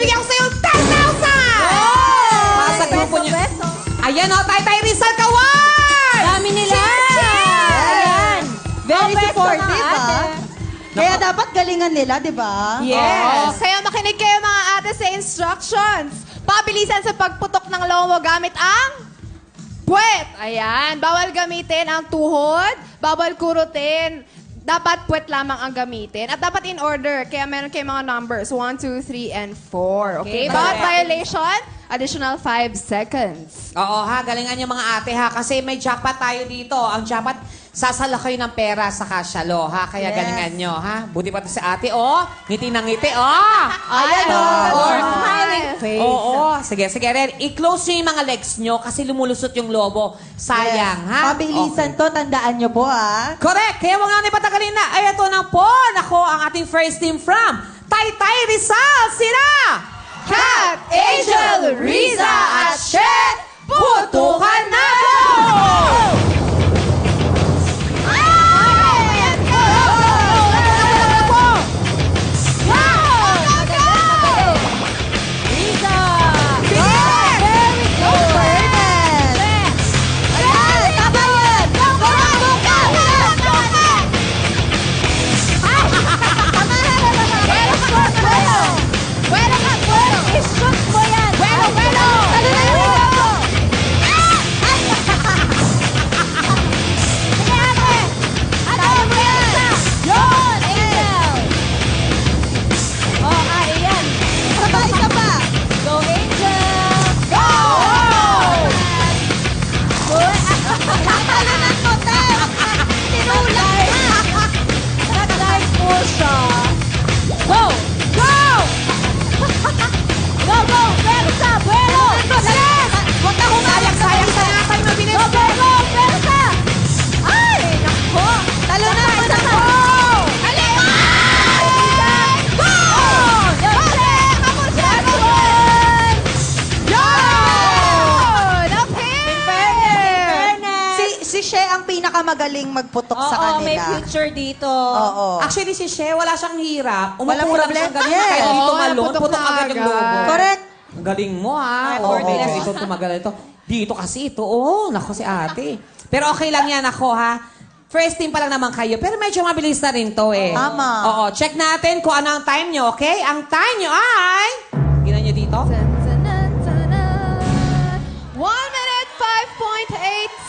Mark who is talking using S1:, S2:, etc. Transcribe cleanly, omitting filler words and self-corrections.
S1: bibigyan ko sa'yo 10,000! Sa grupo niyo. Ayan o, Tay Rizal Kawan!
S2: Dami nila! Ayan! Very supportive, Kaya dapat galingan nila, di ba?
S3: Yes! Kaya makinig kayo mga ate sa instructions. Pabilisan sa pagputok ng lomo gamit ang puwet. Ayan. Bawal gamitin ang tuhod. Bawal kurutin. Dapat puwet lamang ang gamitin. At dapat in order. Kaya meron kayo mga numbers. 1, 2, 3, and 4. Okay? Bawat violation, additional 5 seconds.
S1: Oo ha, galingan yung mga ate ha. Kasi may jackpot tayo dito. Ang jackpot, sasala kayo ng pera sa kasyalo ha. Kaya galingan nyo ha. Buti pa si ate, ngiti ng ngiti,
S2: Ayan
S3: Or smiling face.
S1: Oo, sige, red. I-close nyo yung mga legs nyo kasi lumulusot yung lobo. Sayang, ha?
S2: Pabilisan to, tandaan nyo po,
S1: Correct. Kaya wag nga patagalin na. Ay, ito na po. Nako, ang ating first team from Tay Rizal. Sila!
S3: Kat, Angel, Riza, at Shet,
S1: Putukan na!
S2: Magaling magputok sa kanila.
S4: May future dito.
S1: Actually, si She, wala siyang hirap.
S2: Walang
S1: Umupo lang
S2: problem.
S1: siyang ganun. Kahit di tumalon, putok agad yung lobo.
S2: Correct.
S1: Ang galing mo, ha? Ito, tumagal ito. Dito kasi ito. Nako si ate. Pero okay lang yan ako, ha? First team pa lang naman kayo. Pero medyo mabilis na rin to,
S2: Tama.
S1: Oo, check natin kung ano ang time nyo, okay? Ang time nyo ay... Gina nyo dito?
S3: 1 minute, 5.8